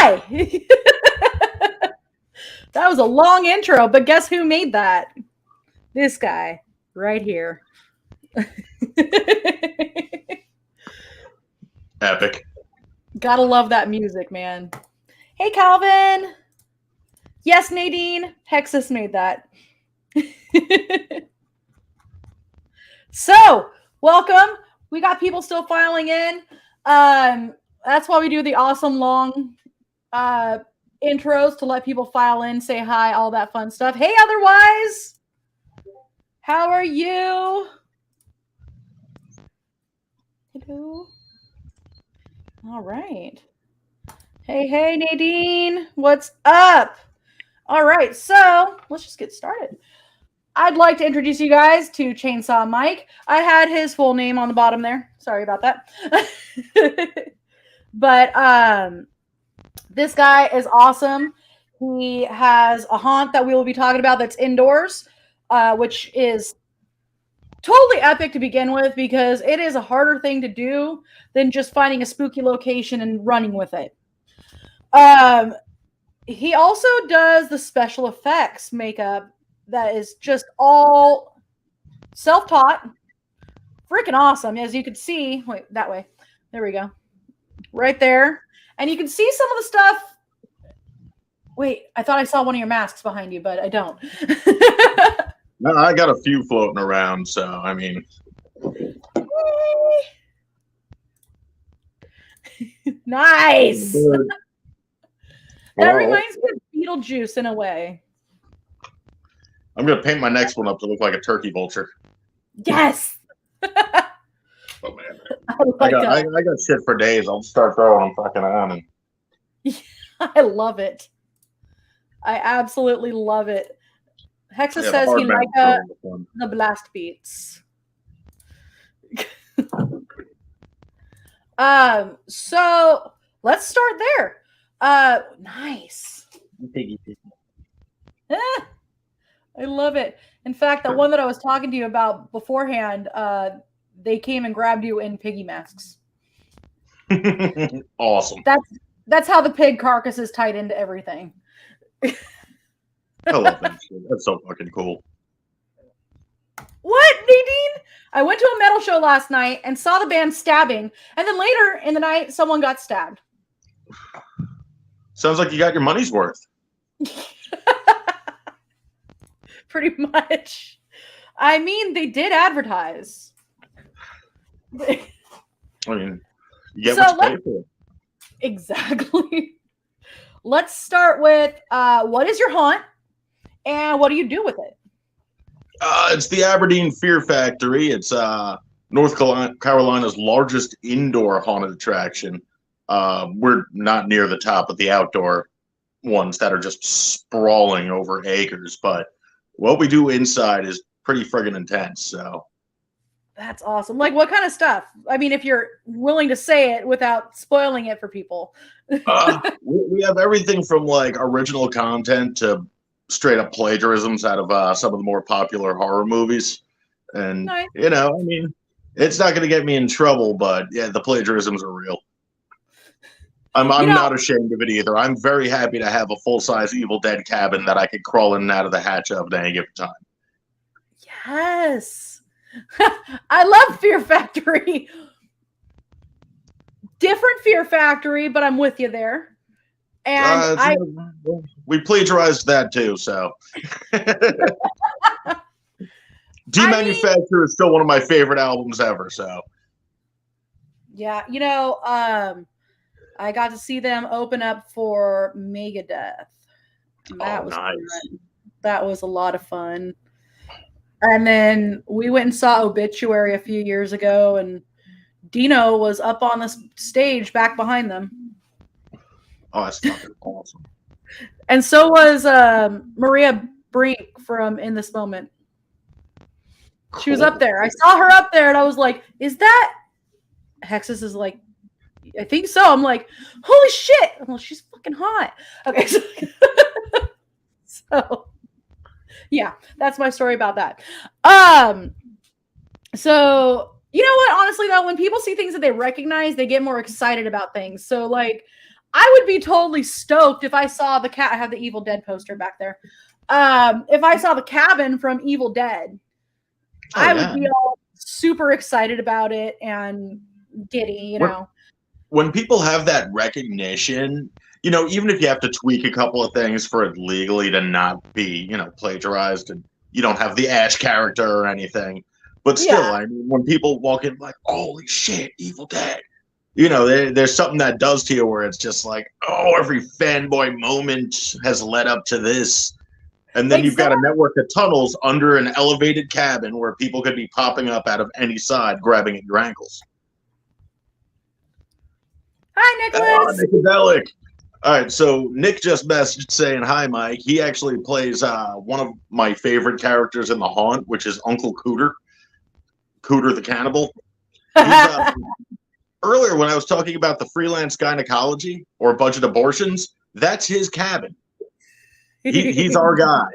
Hi! That was a long intro, but guess who made that? This guy right here. Epic. Gotta love that music, man. Hey, Calvin. Yes, Nadine. Hexus made that. So, welcome. We got people still filing in. That's why we do the awesome long intros to let people file in, say hi, all that fun stuff. Hey, otherwise, how are you? Hello. All right. Hey, Nadine. What's up? All right, so let's just get started. I'd like to introduce you guys to Chainsaw Mike. I had his full name on the bottom there. Sorry about that. But this guy is awesome. He has a haunt that we will be talking about that's indoors, which is totally epic to begin with because it is a harder thing to do than just finding a spooky location and running with it. He also does the special effects makeup that is just all self-taught. Freaking awesome. As you can see, wait, that way. There we go. Right there. And you can see some of the stuff. Wait, I thought I saw one of your masks behind you, but I don't. No, I got a few floating around, so I mean. Nice. That reminds me of Beetlejuice in a way. I'm going to paint my next one up to look like a turkey vulture. Yes. Oh, man. I got shit for days. I'll start throwing them fucking on. And... I love it. I absolutely love it. Hexa says he liked the blast beats. So let's start there. Nice. I love it. In fact, the one that I was talking to you about beforehand, they came and grabbed you in piggy masks. Awesome. That's how the pig carcass is tied into everything. I love that shit. That's so fucking cool. What, Nadine? I went to a metal show last night and saw the band Stabbing, and then later in the night, someone got stabbed. Sounds like you got your money's worth. Pretty much. I mean, they did advertise. I mean, you get what you pay for. Exactly. Let's start with what is your haunt and what do you do with it? It's the Aberdeen Fear Factory. It's North Carolina's largest indoor haunted attraction. We're not near the top of the outdoor ones that are just sprawling over acres, but what we do inside is pretty friggin' intense. So that's awesome. Like, what kind of stuff? I mean, if you're willing to say it without spoiling it for people. We have everything from like original content to straight up plagiarisms out of some of the more popular horror movies. And, nice. You know, I mean, it's not going to get me in trouble, but yeah, the plagiarisms are real. I'm not ashamed of it either. I'm very happy to have a full-size Evil Dead cabin that I could crawl in and out of the hatch of at any given time. Yes. I love Fear Factory. Different Fear Factory, but I'm with you there. And we plagiarized that too, so. Demanufacture is still one of my favorite albums ever, so. Yeah, you know, I got to see them open up for Megadeth. That was nice. Fun. That was a lot of fun. And then we went and saw Obituary a few years ago, and Dino was up on the stage back behind them. Oh, that's fucking awesome. And so was Maria Brink from In This Moment. Cool. She was up there. I saw her up there, and I was like, is that... Hexus is like, I think so. I'm like, holy shit. I'm like, she's fucking hot. Okay. So yeah, that's my story about that. So you know what? Honestly, though, when people see things that they recognize, they get more excited about things. So like, I would be totally stoked if I saw the cat. I have the Evil Dead poster back there. If I saw the cabin from Evil Dead, I would be all super excited about it and giddy, you know. When people have that recognition, you know, even if you have to tweak a couple of things for it legally to not be, you know, plagiarized, and you don't have the Ash character or anything, but still, I mean, when people walk in like, holy shit, Evil Dead, you know, there's something that does to you where it's just like, oh, every fanboy moment has led up to this. And then you've got a network of tunnels under an elevated cabin where people could be popping up out of any side, grabbing at your ankles. Hi, Nicholas. Nickadelic. All right, so Nick just messaged saying hi, Mike. He actually plays one of my favorite characters in The Haunt, which is Uncle Cooter, Cooter the Cannibal. Earlier, when I was talking about the freelance gynecology or budget abortions, that's his cabin. He's our guy.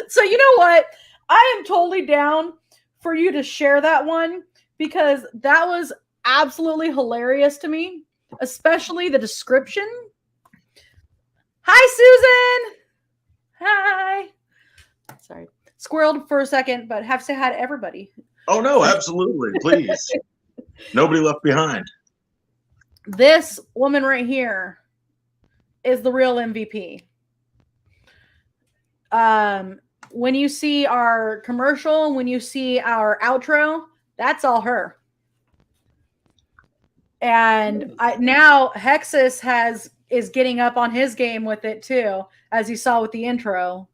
So you know what? I am totally down for you to share that one because that was absolutely hilarious to me, especially the description. Hi, Susan. Hi. Sorry. Squirreled for a second, but have to say hi to everybody. Oh, no, absolutely. Please. Nobody left behind. This woman right here is the real MVP. When you see our commercial, when you see our outro, that's all her. And now Hexus is getting up on his game with it too, as you saw with the intro.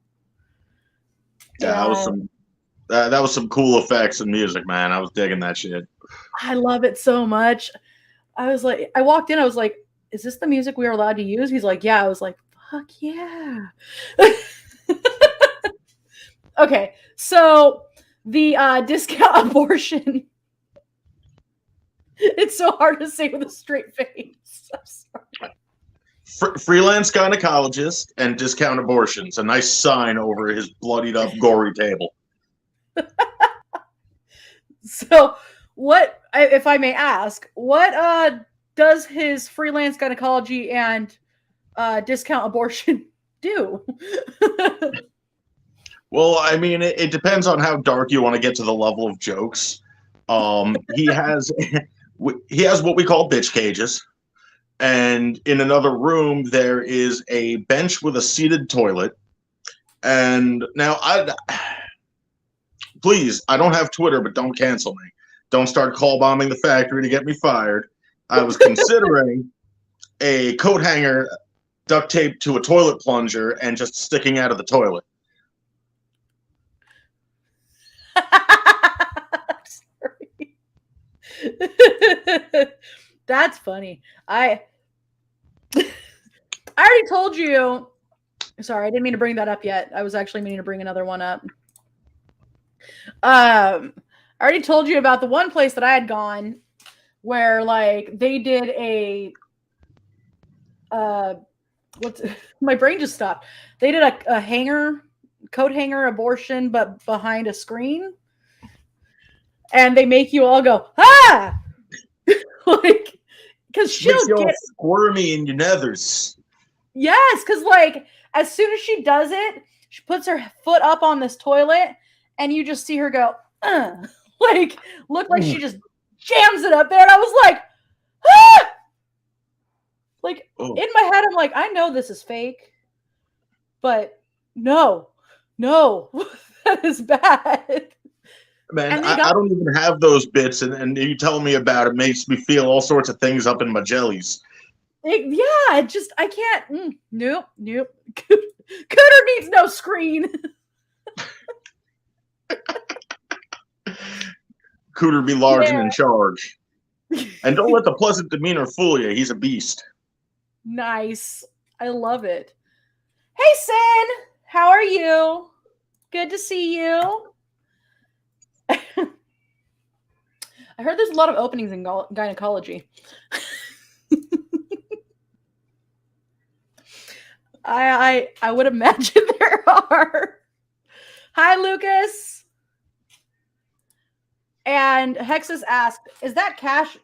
Yeah, that was some cool effects and music, man. I was digging that shit. I love it so much. I walked in, I was like, is this the music we are allowed to use? He's like, yeah. I was like, fuck yeah. Okay, so the discount abortion. It's so hard to say with a straight face. I'm sorry. Freelance gynecologist and discount abortions. A nice sign over his bloodied up, gory table. So, what, if I may ask, what does his freelance gynecology and discount abortion do? Well, I mean, it depends on how dark you want to get to the level of jokes. He has what we call bitch cages. And in another room, there is a bench with a seated toilet. And now, please, I don't have Twitter, but don't cancel me. Don't start call bombing the factory to get me fired. I was considering a coat hanger duct taped to a toilet plunger and just sticking out of the toilet. That's funny. I already told you. Sorry, I didn't mean to bring that up yet. I was actually meaning to bring another one up. I already told you about the one place that I had gone where like they did a my brain just stopped. They did a coat hanger abortion, but behind a screen. And they make you all go, ah! Like, because she'll get squirmy in your nethers. Yes, because like as soon as she does it, she puts her foot up on this toilet, and you just see her go, like look like she just jams it up there. And I was like, ah! Like in my head, I'm like, I know this is fake, but no, that is bad. Man, I don't even have those bits, and you telling me about it makes me feel all sorts of things up in my jellies. I can't. Nope. Cooter needs no screen. Cooter be large and in charge. And don't let the pleasant demeanor fool you. He's a beast. Nice. I love it. Hey, Sin. How are you? Good to see you. I heard there's a lot of openings in gynecology. I would imagine there are. Hi, Lucas. And Hexus asked, is that cash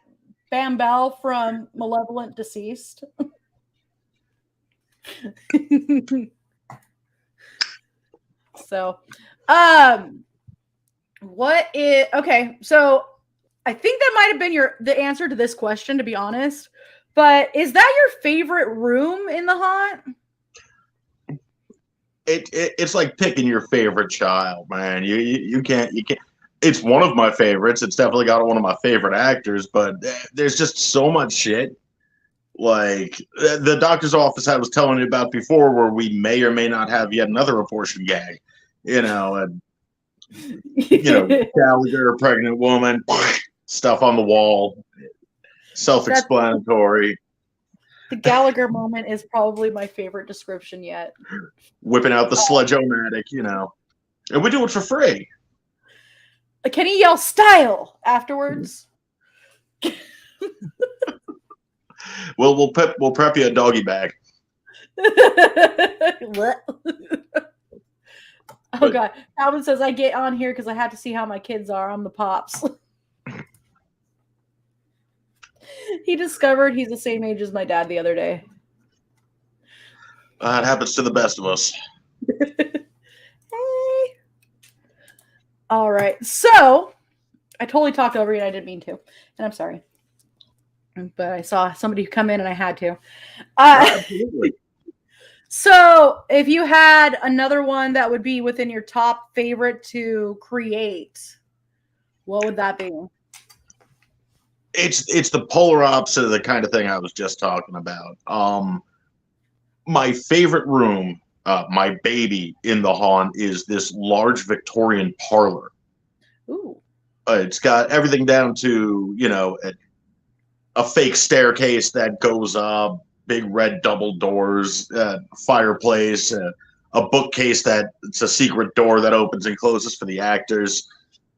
Bam Bell from Malevolent Deceased. So, what is okay? So, I think that might have been the answer to this question, to be honest. But is that your favorite room in the haunt? It's like picking your favorite child, man. You can't. It's one of my favorites. It's definitely got one of my favorite actors, but there's just so much shit. Like the doctor's office I was telling you about before, where we may or may not have yet another abortion gag, and Gallagher, a pregnant woman, stuff on the wall, self-explanatory. The Gallagher moment is probably my favorite description yet. Whipping out the sledge-o-matic, and we do it for free. Can he yell "style" afterwards? We'll prep you a doggy bag. What? Oh God! Calvin says I get on here because I have to see how my kids are. I'm the pops. He discovered he's the same age as my dad the other day. It happens to the best of us. Hey. All right. So I totally talked over you and I didn't mean to. And I'm sorry. But I saw somebody come in and I had to. Absolutely. So if you had another one that would be within your top favorite to create, what would that be? It's the polar opposite of the kind of thing I was just talking about. My favorite room, my baby in the haunt, is this large Victorian parlor. Ooh. It's got everything down to, a fake staircase that goes up, big red double doors, fireplace, a bookcase it's a secret door that opens and closes for the actors.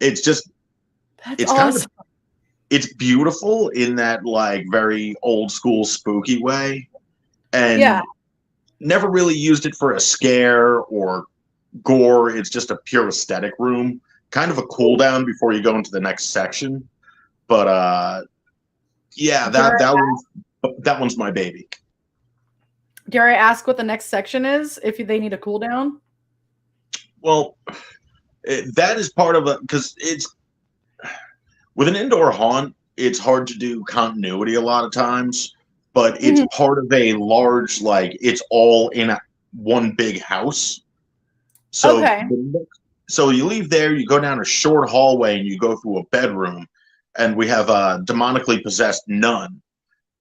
It's just, it's awesome. It's beautiful in that like very old school spooky way, and never really used it for a scare or gore. It's just a pure aesthetic room, kind of a cool down before you go into the next section. But that one's my baby. Dare I ask what the next section is if they need a cool down? Well, that is part of it because it's with an indoor haunt. It's hard to do continuity a lot of times, but it's part of a large, like it's all in one big house. So, so you leave there, you go down a short hallway, and you go through a bedroom, and we have a demonically possessed nun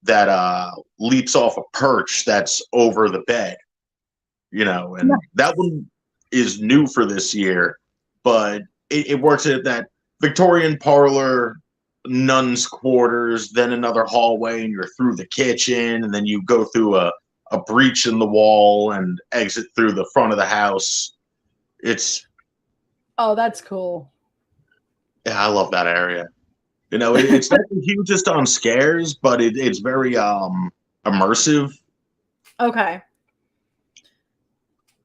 that leaps off a perch that's over the bed, and that one is new for this year, but it works at that Victorian parlor, nun's quarters, then another hallway, and you're through the kitchen, and then you go through a breach in the wall and exit through the front of the house. That's cool. Yeah, I love that area. It's not the hugest on scares, but it's very immersive. Okay.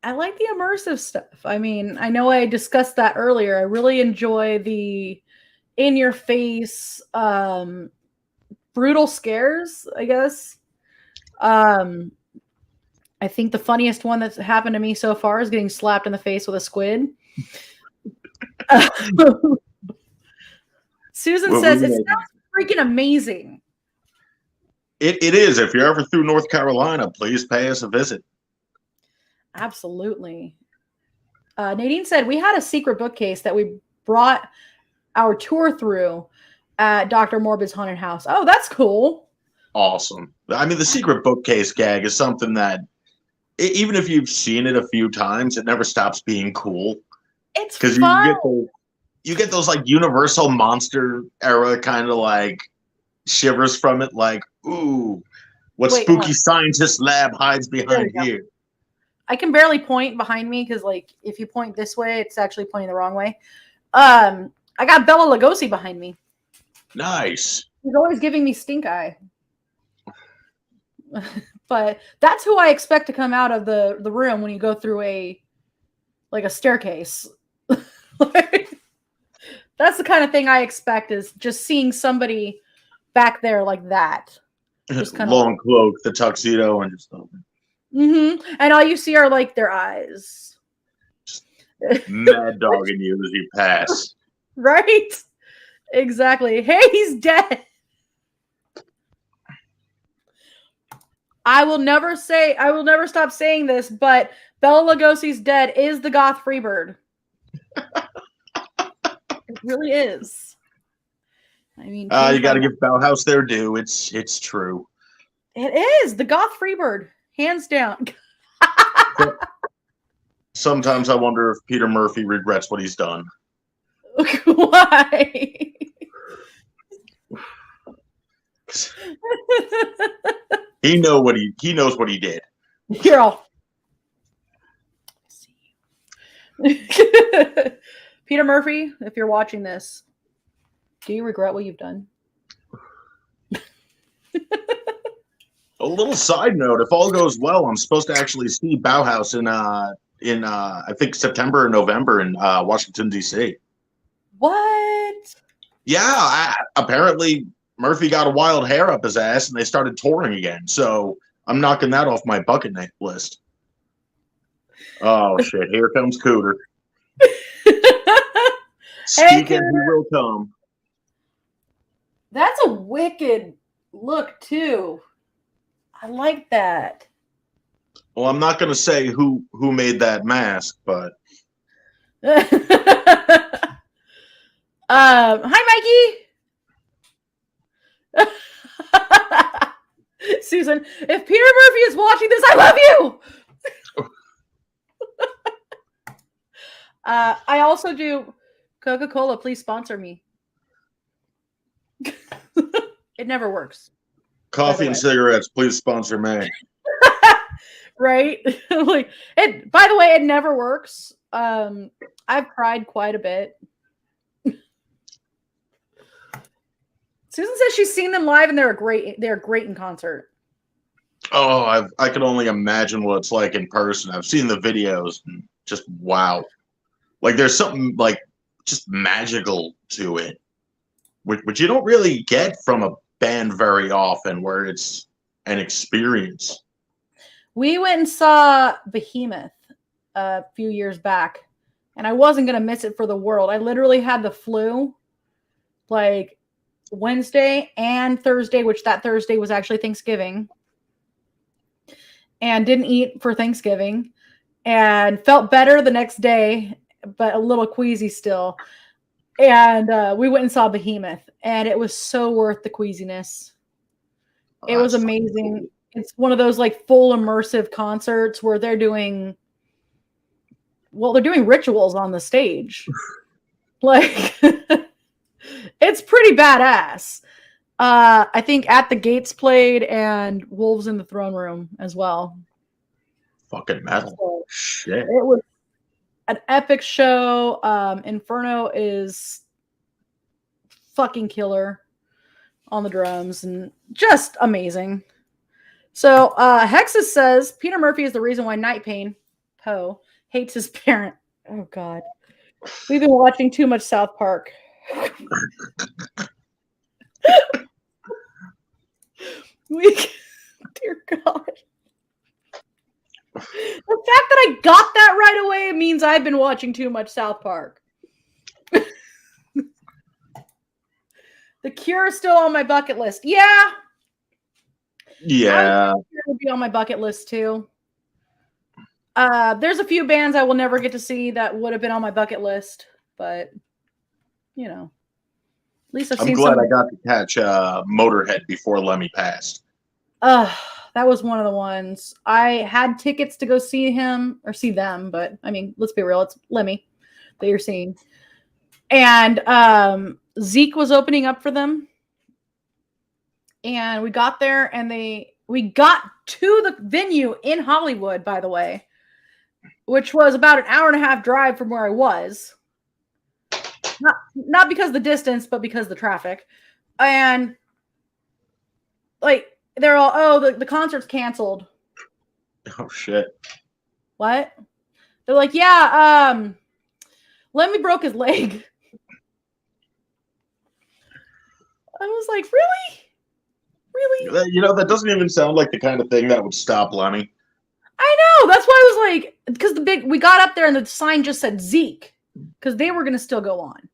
I like the immersive stuff. I mean, I know I discussed that earlier. I really enjoy the in-your-face brutal scares, I guess. I think the funniest one that's happened to me so far is getting slapped in the face with a squid. Susan says, it sounds freaking amazing. It is. If you're ever through North Carolina, please pay us a visit. Absolutely. Nadine said, we had a secret bookcase that we brought our tour through at Dr. Morbid's haunted house. Oh, that's cool. Awesome. I mean, the secret bookcase gag is something that, even if you've seen it a few times, it never stops being cool. It's fun. You get those like Universal monster era kind of like shivers from it, like, ooh, what spooky scientist lab hides behind here? I can barely point behind me because, like, if you point this way, it's actually pointing the wrong way. I got Bela Lugosi behind me. Nice. He's always giving me stink eye. But that's who I expect to come out of the room when you go through a staircase. That's the kind of thing I expect, is just seeing somebody back there like that. Just kind long cloak, the tuxedo, and just and all you see are like their eyes. Just mad dogging you as you pass. Right? Exactly. Hey, he's dead. I will never stop saying this, but Bela Lugosi's dead is the goth Freebird. It really is. I mean, you got to give Bauhaus their due. It's true. It is the goth Freebird, hands down. Sometimes I wonder if Peter Murphy regrets what he's done. Why? He knows what he did. Girl. Peter Murphy, if you're watching this, do you regret what you've done? A little side note: if all goes well, I'm supposed to actually see Bauhaus in I think September or November in Washington D.C. What? Yeah, apparently Murphy got a wild hair up his ass, and they started touring again. So I'm knocking that off my bucket list. Oh shit! Here comes Cooter. Speaking, he will come. That's a wicked look too. I like that. Well, I'm not going to say who made that mask, but hi, Mikey. Susan, if Peter Murphy is watching this, I love you. I also do Coca-Cola. Please sponsor me. It never works. Coffee and cigarettes, please sponsor me. Right? Like, it. By the way, it never works. I've cried quite a bit. Susan says she's seen them live and they're great in concert. Oh, I can only imagine what it's like in person. I've seen the videos and just wow. Like there's something like just magical to it, which you don't really get from a band very often, where it's an experience. We went and saw Behemoth a few years back, and I wasn't going to miss it for the world. I literally had the flu like Wednesday and Thursday, which that Thursday was actually Thanksgiving, and didn't eat for Thanksgiving and felt better the next day, but a little queasy still. And we went and saw Behemoth, and it was so worth the queasiness. It was amazing. Cool. It's one of those like full immersive concerts where they're doing rituals on the stage. Like it's pretty badass. I think At the Gates played and Wolves in the Throne Room as well. Fucking metal. So, shit. It was an epic show. Inferno is fucking killer on the drums and just amazing. So Hexus says Peter Murphy is the reason why Night Pain, Poe, hates his parent. Oh God. We've been watching too much South Park. Dear God. The fact that I got that right away means I've been watching too much South Park. The Cure is still on my bucket list. Yeah. Yeah. It would be on my bucket list too. There's a few bands I will never get to see that would have been on my bucket list, but you know, at least I'm glad I got to catch Motorhead before Lemmy passed. That was one of the ones. I had tickets to go see him or see them, but I mean, let's be real, it's Lemmy that you're seeing. And Zeke was opening up for them. And we got there and we got to the venue in Hollywood, by the way, which was about an hour and a half drive from where I was. Not because of the distance, but because of the traffic. And like, they're all, the concert's canceled. Oh shit. What? They're like, yeah, Lemmy broke his leg. I was like, really? Really? You know, that doesn't even sound like the kind of thing that would stop Lemmy. I know. That's why I was like, because we got up there and the sign just said Zeke, because they were going to still go on.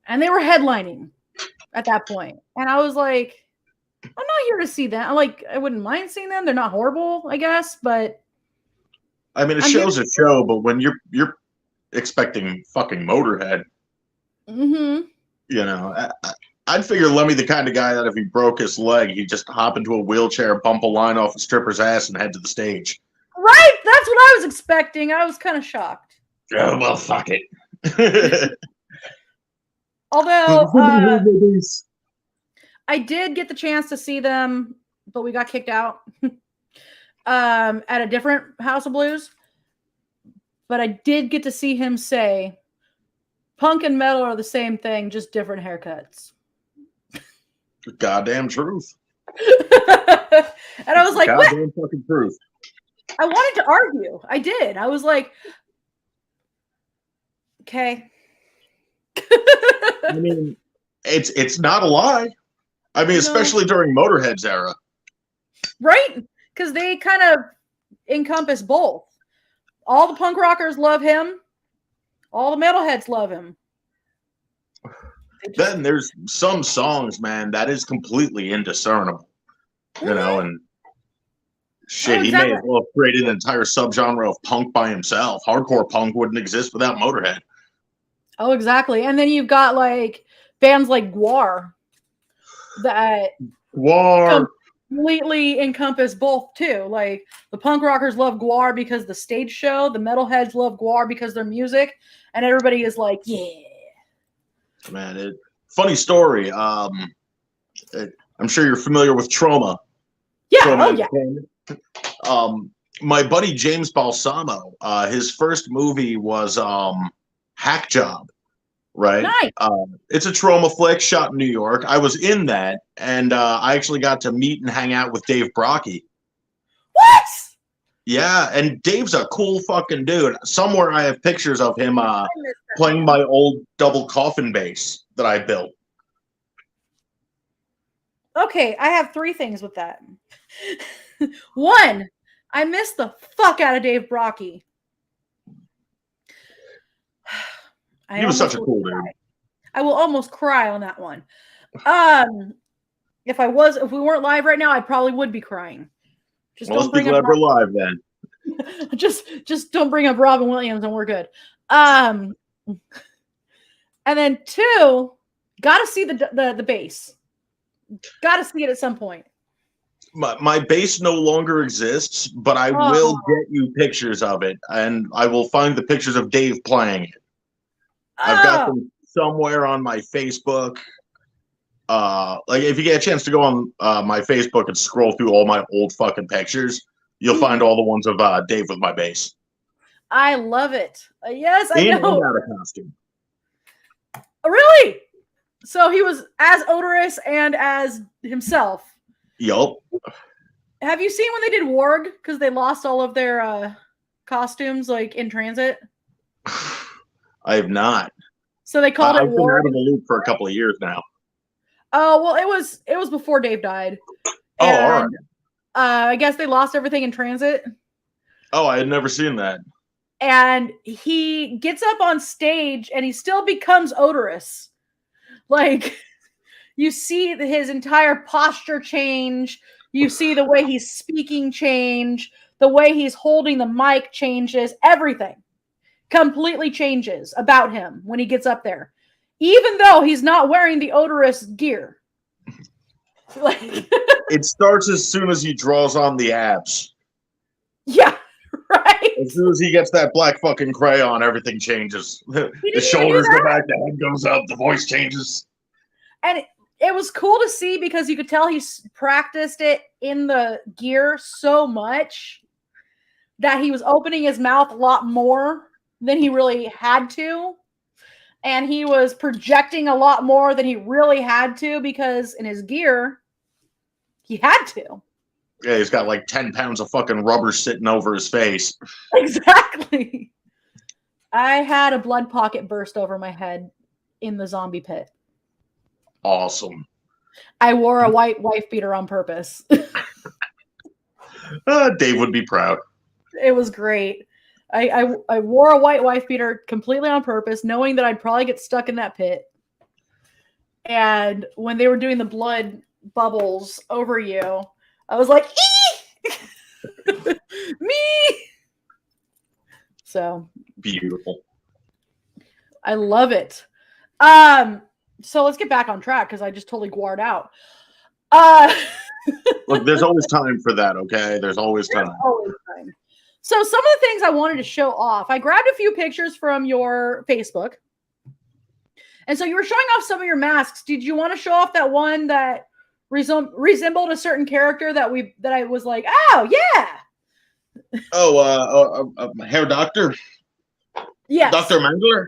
And they were headlining at that point. And I was like, I'm not here to see them. I'm like, I wouldn't mind seeing them. They're not horrible, I guess, but I mean, a show's a show, but when you're expecting fucking Motorhead, you know, I'd figure Lemmy the kind of guy that if he broke his leg, he'd just hop into a wheelchair, bump a line off a stripper's ass, and head to the stage. Right? That's what I was expecting. I was kind of shocked. Oh, well, fuck it. Although, I did get the chance to see them, but we got kicked out at a different House of Blues. But I did get to see him say, punk and metal are the same thing, just different haircuts. Goddamn truth. And I was like, goddamn fucking truth. I wanted to argue. I did. I was like, okay. I mean, it's not a lie. I mean, especially during Motorhead's era. Right? Because they kind of encompass both. All the punk rockers love him. All the metalheads love him. Then there's some songs, man, that is completely indiscernible. You know, and shit, he may as well have created an entire subgenre of punk by himself. Hardcore punk wouldn't exist without Motorhead. Oh, exactly. And then you've got like bands like Gwar that completely encompass both too. Like the punk rockers love Gwar because the stage show, the metalheads love Gwar because their music, and everybody is like, yeah. Man, funny story. I'm sure you're familiar with Trauma. Yeah, Trauma my buddy James Balsamo, his first movie was Hack Job, right? Nice. It's a trauma flick shot in New York. I was in that, and I actually got to meet and hang out with Dave Brockie. What? Yeah, and Dave's a cool fucking dude. Somewhere I have pictures of him playing my old double coffin bass that I built. Okay, I have 3 things with that. 1, I miss the fuck out of Dave Brockie. He was such a cool dude. I will almost cry on that one. If we weren't live right now, I probably would be crying. Don't bring up we're live then. just don't bring up Robin Williams and we're good. And then 2, gotta see the bass. Gotta see it at some point. My bass no longer exists, but I will get you pictures of it, and I will find the pictures of Dave playing it. I've got them somewhere on my Facebook. Like if you get a chance to go on my Facebook and scroll through all my old fucking pictures, you'll find all the ones of Dave with my bass. I love it. Yes, I know. And out of costume. Really? So he was as odorous and as himself. Yup. Have you seen when they did Warg? Because they lost all of their costumes like in transit. I have not. So they called it Warg. I've been out of the loop for a couple of years now. Oh well, it was before Dave died. Oh, all right. I guess they lost everything in transit. Oh, I had never seen that. And he gets up on stage and he still becomes odorous. Like, you see his entire posture change. You see the way he's speaking change. The way he's holding the mic changes. Everything completely changes about him when he gets up there. Even though he's not wearing the odorous gear. Like, it starts as soon as he draws on the abs. Yeah, right. As soon as he gets that black fucking crayon, everything changes. The shoulders go back, the head goes up, the voice changes. And it was cool to see because you could tell he's practiced it in the gear so much that he was opening his mouth a lot more than he really had to. And he was projecting a lot more than he really had to because in his gear, he had to. Yeah, he's got like 10 pounds of fucking rubber sitting over his face. Exactly. I had a blood pocket burst over my head in the zombie pit. Awesome. I wore a white wife beater on purpose. Dave would be proud. It was great. I wore a white wife beater completely on purpose, knowing that I'd probably get stuck in that pit. And when they were doing the blood bubbles over you, I was like, "Ee!" Me. So beautiful. I love it. So let's get back on track because I just totally guared out. Look, there's always time for that, okay? There's always time. So some of the things I wanted to show off, I grabbed a few pictures from your Facebook. And so you were showing off some of your masks. Did you want to show off that one that resembled a certain character that I was like, oh, yeah. Oh, Hair Doctor? Yes. Dr. Mangler?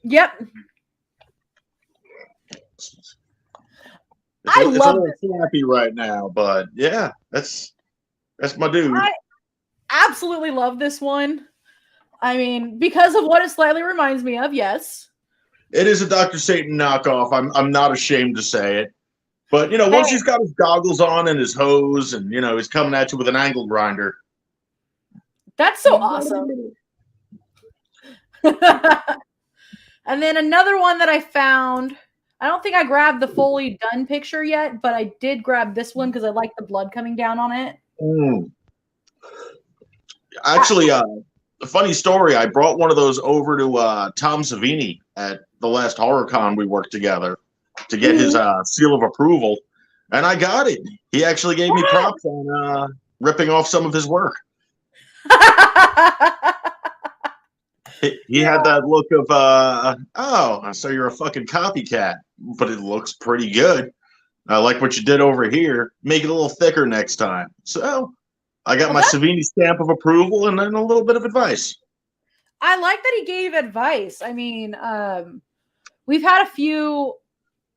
Yep. I love it. It's a little flappy right now, but yeah, that's my dude. I absolutely love this one. I mean, because of what it slightly reminds me of, yes. It is a Dr. Satan knockoff. I'm not ashamed to say it. But, you know, once he's got his goggles on and his hose and, you know, he's coming at you with an angle grinder. That's so awesome. And then another one that I found, I don't think I grabbed the fully done picture yet, but I did grab this one because I like the blood coming down on it. Actually, a funny story. I brought one of those over to Tom Savini at the last HorrorCon we worked together to get his seal of approval, and I got it. He actually gave me props on ripping off some of his work. He had that look of, oh, so you're a fucking copycat, but it looks pretty good. I like what you did over here. Make it a little thicker next time. So I got my Savini stamp of approval and then a little bit of advice. I like that he gave advice. I mean, we've had a few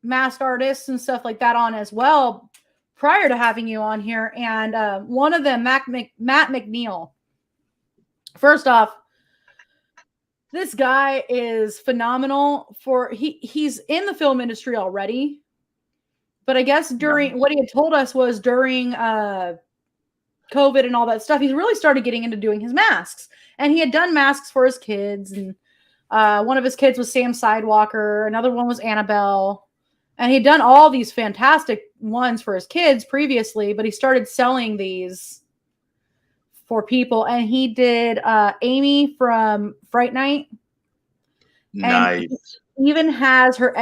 mask artists and stuff like that on as well prior to having you on here. And one of them, Matt McNeil. First off, this guy is phenomenal. He's in the film industry already, but I guess during what he had told us was during COVID and all that stuff, he's really started getting into doing his masks. And he had done masks for his kids, and one of his kids was Sam Sidewalker, another one was Annabelle, and he'd done all these fantastic ones for his kids previously, but he started selling these for people, and he did Amy from Fright Night. Nice. And he even has her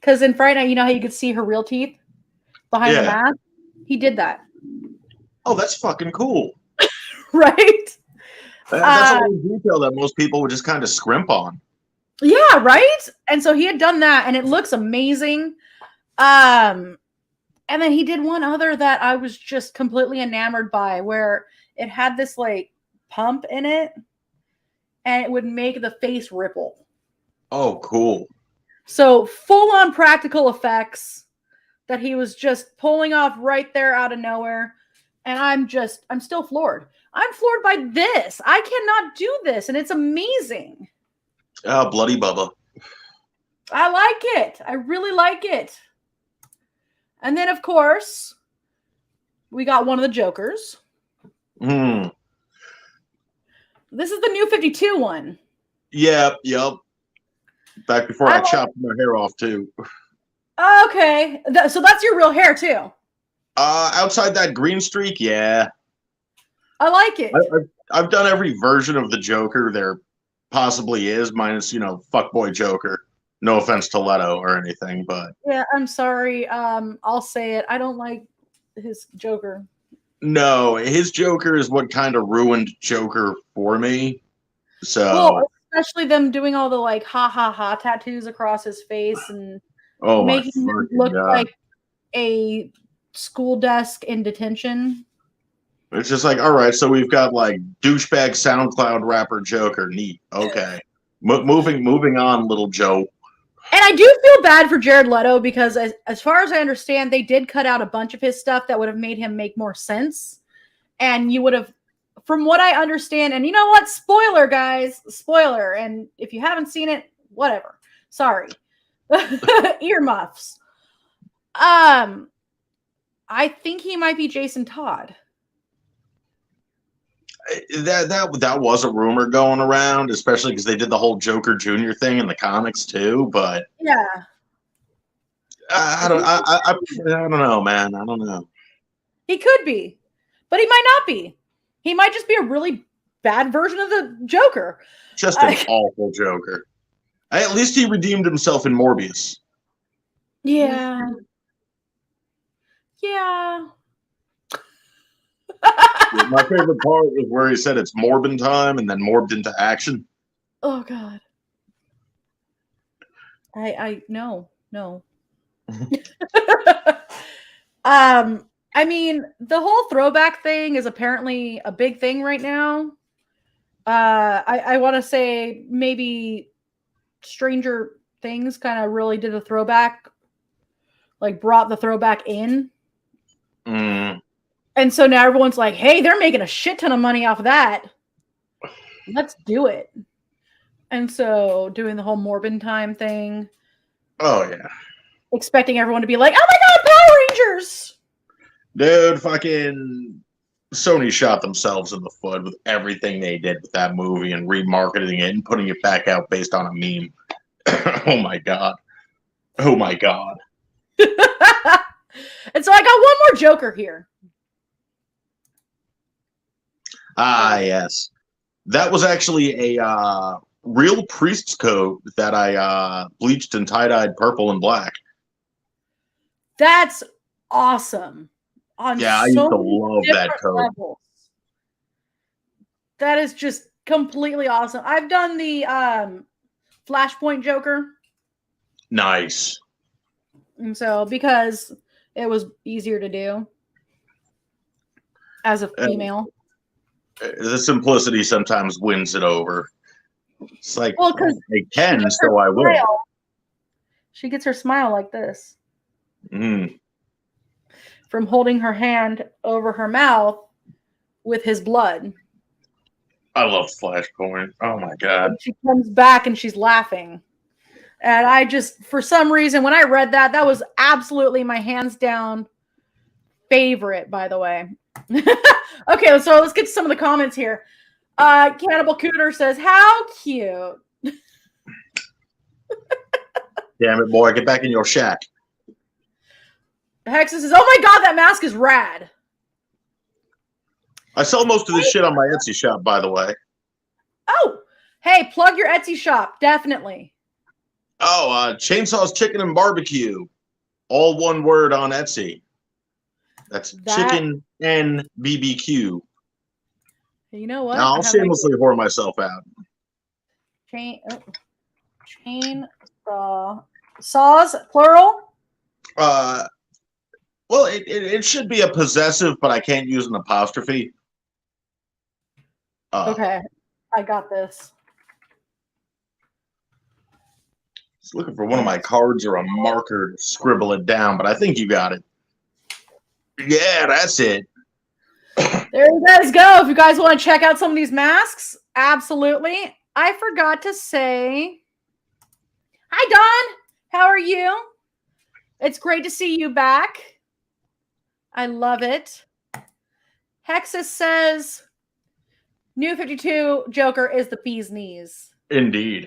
because in Fright Night, you know how you could see her real teeth behind the mask? He did that. Oh, that's fucking cool. Right? That's a little detail that most people would just kind of scrimp on. Yeah, right? And so he had done that, and it looks amazing. And then he did one other that I was just completely enamored by, where it had this like pump in it, and it would make the face ripple. Oh, cool. So full-on practical effects that he was just pulling off right there out of nowhere. And I'm still floored. I'm floored by this. I cannot do this, and it's amazing. Oh, bloody Bubba. I like it. I really like it. And then, of course, we got one of the Jokers. This is the new 52 one. Yep. Back before I chopped my hair off, too. Okay. So that's your real hair, too? Outside that green streak, yeah. I like it. I've done every version of the Joker there possibly is, minus, fuckboy Joker. No offense to Leto or anything, but... Yeah, I'm sorry. I'll say it. I don't like his Joker. No, his Joker is what kind of ruined Joker for me. So... Well, especially them doing all the, ha, ha, ha tattoos across his face and making him look like a school desk in detention. It's just like, all right, so we've got, douchebag SoundCloud rapper Joker. Neat. Okay. Moving on, little Joe. And I do feel bad for Jared Leto because as far as I understand, they did cut out a bunch of his stuff that would have made him make more sense. And you would have, from what I understand, and you know what? Spoiler, guys. Spoiler. And if you haven't seen it, whatever. Sorry. Earmuffs. I think he might be Jason Todd. That was a rumor going around, especially because they did the whole Joker Jr. thing in the comics too. But yeah, I don't know, man. I don't know. He could be, but he might not be. He might just be a really bad version of the Joker. Just an awful Joker. At least he redeemed himself in Morbius. Yeah. Yeah. My favorite part was where he said it's Morbin time and then morbed into action. Oh God. I no. I mean, the whole throwback thing is apparently a big thing right now. I want to say maybe Stranger Things kind of really did a throwback, like brought the throwback in. And so now everyone's like, hey, they're making a shit ton of money off of that. Let's do it. And so doing the whole Morbin time thing. Oh, yeah. Expecting everyone to be like, oh my God, Power Rangers! Dude, fucking Sony shot themselves in the foot with everything they did with that movie and remarketing it and putting it back out based on a meme. Oh my God. Oh my God. And so I got one more Joker here. Ah, yes. That was actually a real priest's coat that I bleached and tie-dyed purple and black. That's awesome. I used to love that coat. Levels. That is just completely awesome. I've done the Flashpoint Joker. Nice. And so because it was easier to do as a female. The simplicity sometimes wins it over. It's like, well, because they can, so I will. She gets her smile like this. From holding her hand over her mouth with his blood. I love Flashpoint. Oh my God. And she comes back and she's laughing. And I just, for some reason, when I read that, that was absolutely my hands down favorite, by the way. Okay, so let's get to some of the comments here. Cannibal Cooter says, how cute. Damn it, boy. Get back in your shack. Hexa says, oh my God, that mask is rad. I sell most of this shit on my Etsy shop, by the way. Oh, hey, plug your Etsy shop. Definitely. Oh, Chainsaws Chicken and Barbecue. All one word on Etsy. That's chicken and BBQ. You know what? Now, I'll shamelessly whore myself out. Saws, plural? Well, it should be a possessive, but I can't use an apostrophe. Okay, I got this. Just looking for one of my cards or a marker to scribble it down, but I think you got it. Yeah, that's it. There you guys go. If you guys want to check out some of these masks, absolutely. I forgot to say, hi, Don. How are you? It's great to see you back. I love it. Hexus says, New 52 Joker is the bee's knees. Indeed.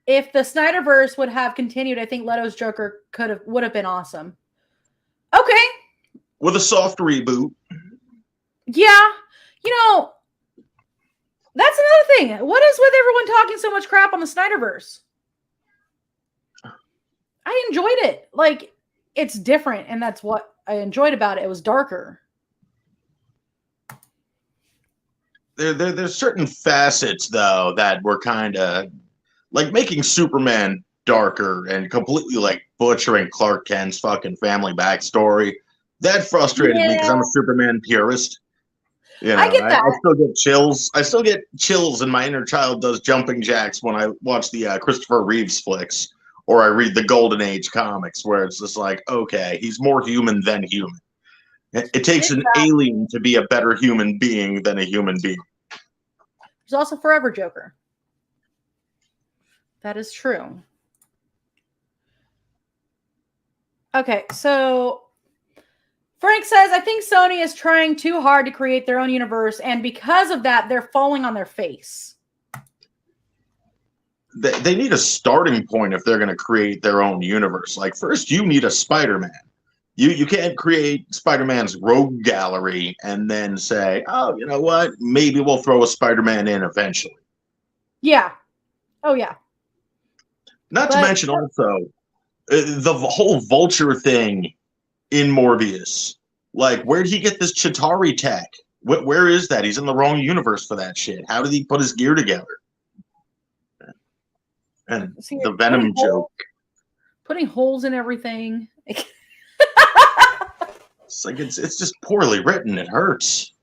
If the Snyderverse would have continued, I think Leto's Joker would have been awesome. Okay. With a soft reboot. Yeah. You know, that's another thing. What is with everyone talking so much crap on the Snyderverse? I enjoyed it. Like, it's different, and that's what I enjoyed about it. It was darker. There's certain facets, though, that were kind of like making Superman darker and completely like butchering Clark Kent's fucking family backstory. That frustrated me because I'm a Superman purist. You know, I get that. I still get chills. I still get chills, and my inner child does jumping jacks when I watch the Christopher Reeves flicks or I read the Golden Age comics, where it's just like, okay, he's more human than human. It takes an alien to be a better human being than a human being. There's also Forever Joker. That is true. Okay, so Frank says, I think Sony is trying too hard to create their own universe, and because of that, they're falling on their face. They need a starting point if they're going to create their own universe. Like, first, you need a Spider-Man. You can't create Spider-Man's rogue gallery and then say, oh, you know what? Maybe we'll throw a Spider-Man in eventually. Yeah. Oh, yeah. Not to mention also the whole Vulture thing in Morbius. Like, where did he get this Chitauri tech? Where is that? He's in the wrong universe for that shit. How did he put his gear together? And the Venom joke. Putting holes in everything. It's like it's just poorly written. It hurts.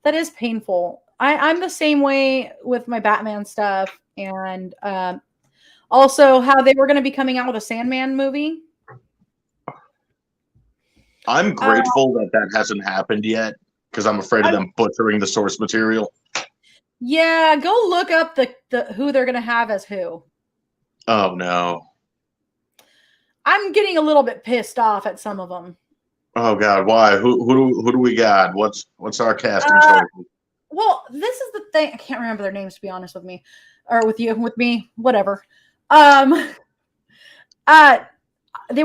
That is painful. I'm the same way with my Batman stuff, and also how they were going to be coming out with a Sandman movie. I'm grateful that hasn't happened yet because I'm afraid of them butchering the source material. Yeah, go look up the who they're going to have as who. Oh no. I'm getting a little bit pissed off at some of them. Oh God, why? Who do we got? What's our casting choices? Well, this is the thing. I can't remember their names, to be honest with me, or with me, whatever. They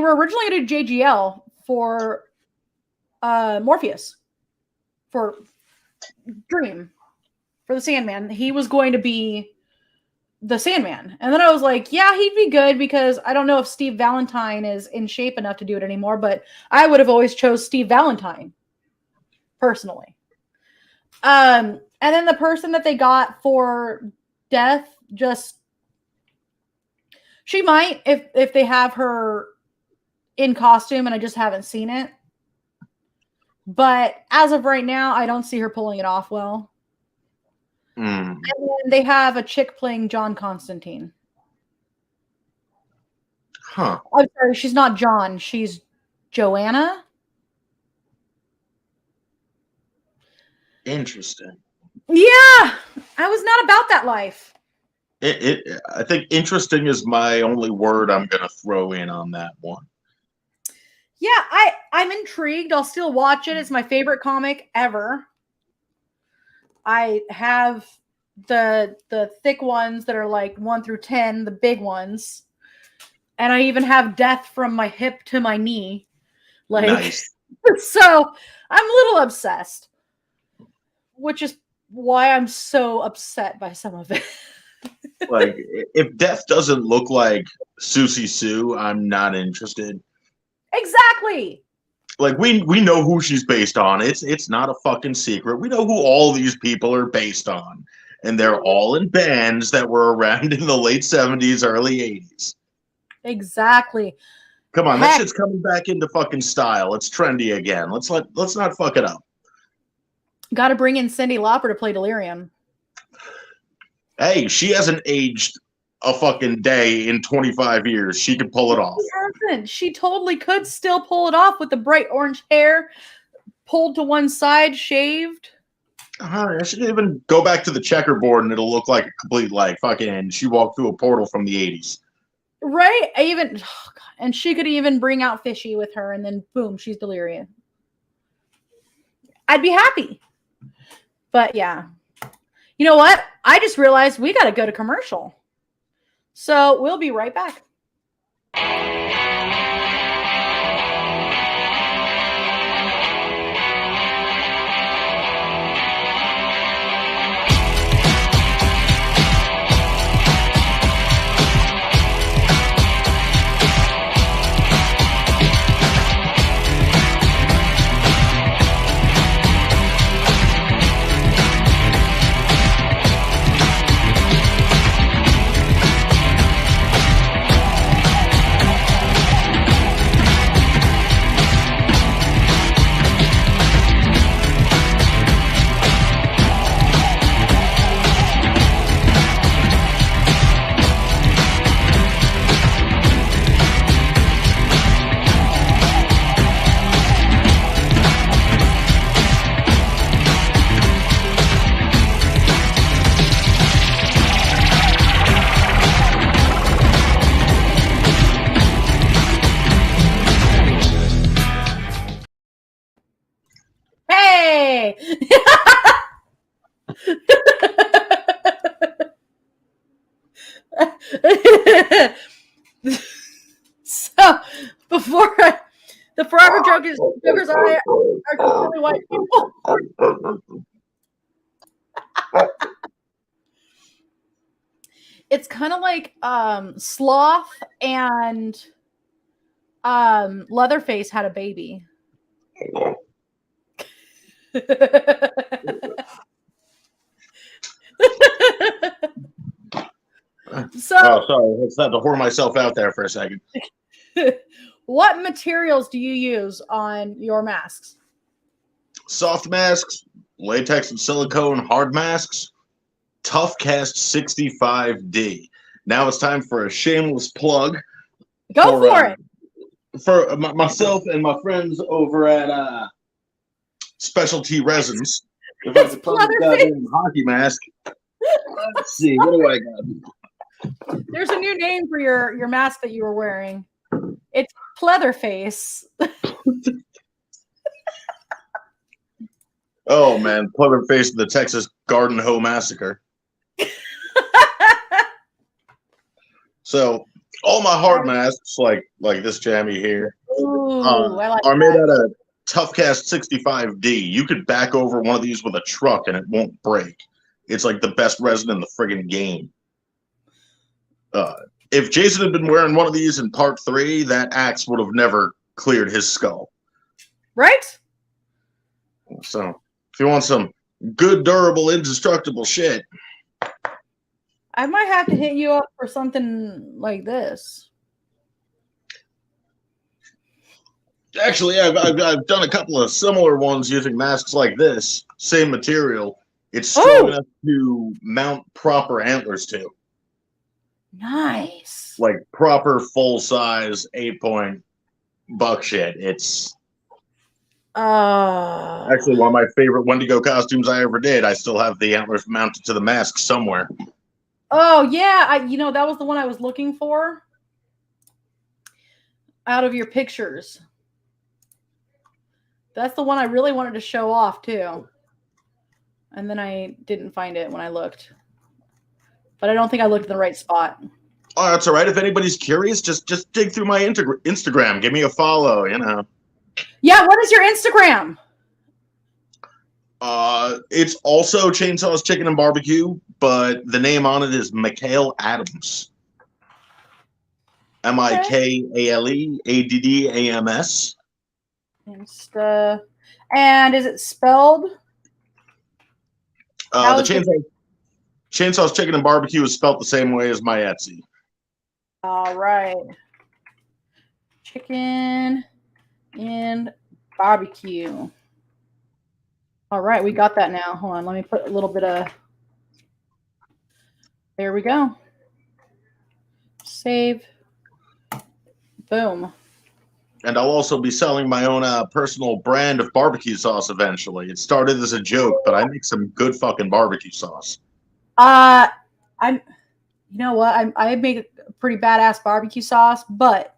were originally going to do JGL for Morpheus, for Dream, for the Sandman. He was going to be the Sandman. And then I was like, yeah, he'd be good because I don't know if Steve Valentine is in shape enough to do it anymore, but I would have always chose Steve Valentine personally. And then the person that they got for Death, she might, if they have her in costume and I just haven't seen it. But as of right now, I don't see her pulling it off well. And then they have a chick playing John Constantine. Huh. I'm sorry, she's not John. She's Joanna. Interesting. Yeah, I was not about that life. I think interesting is my only word I'm going to throw in on that one. Yeah, I'm intrigued. I'll still watch it. It's my favorite comic ever. I have the thick ones that are like 1 through 10, the big ones. And I even have Death from my hip to my knee. Like, nice. So I'm a little obsessed, which is why I'm so upset by some of it. Like, if Death doesn't look like Susie Sue, I'm not interested. Exactly. Like, we know who she's based on. It's not a fucking secret. We know who all these people are based on. And they're all in bands that were around in the late 70s, early 80s. Exactly. Come on, that shit's coming back into fucking style. It's trendy again. Let's not fuck it up. Got to bring in Cyndi Lauper to play Delirium. Hey, she hasn't aged a fucking day in 25 years. She could pull it off. She hasn't. She totally could still pull it off with the bright orange hair pulled to one side, shaved. I should even go back to the checkerboard and it'll look like a complete, like, fucking, she walked through a portal from the 80s. Right? And she could even bring out Fishy with her and then boom, she's Delirium. I'd be happy. But yeah. You know what? I just realized we got to go to commercial. So we'll be right back. day. So the forever jokers are completely white people. It's kind of like Sloth and Leatherface had a baby. sorry, let's have to whore myself out there for a second. What materials do you use on your masks? Soft masks, latex and silicone hard masks, Toughcast 65D. Now it's time for a shameless plug. Go for it. For myself and my friends over at Specialty Resins. If I could find a goddamn hockey mask. Let's see, what do I got? There's a new name for your mask that you were wearing. It's Pleatherface. Oh man, Pleatherface of the Texas Garden Hoe Massacre. So all my hard masks, like this jammy here, are made out of Toughcast 65D. You could back over one of these with a truck and it won't break. It's like the best resin in the friggin' game. If Jason had been wearing one of these in part 3, that axe would have never cleared his skull. Right? So if you want some good, durable, indestructible shit, I might have to hit you up for something like this. Actually, I've done a couple of similar ones using masks like this. Same material. It's strong enough to mount proper antlers to. Nice. Like proper full-size 8-point buck shit. It's actually one of my favorite Wendigo costumes I ever did. I still have the antlers mounted to the mask somewhere. Oh yeah, that was the one I was looking for out of your pictures. That's the one I really wanted to show off too. And then I didn't find it when I looked. But I don't think I looked in the right spot. Oh, that's all right. If anybody's curious, just dig through my Instagram. Give me a follow, Yeah, what is your Instagram? It's also Chainsaws Chicken and Barbecue, but the name on it is Mikhail Adams. MIKALEADDAMS. Insta. And is it spelled? The Chainsaws Chicken and Barbecue is spelled the same way as my Etsy. All right. Chicken and barbecue. All right, we got that now. Hold on, let me put a little bit of... There we go. Save. Boom. And I'll also be selling my own personal brand of barbecue sauce eventually. It started as a joke, but I make some good fucking barbecue sauce. You know what? I make a pretty badass barbecue sauce, but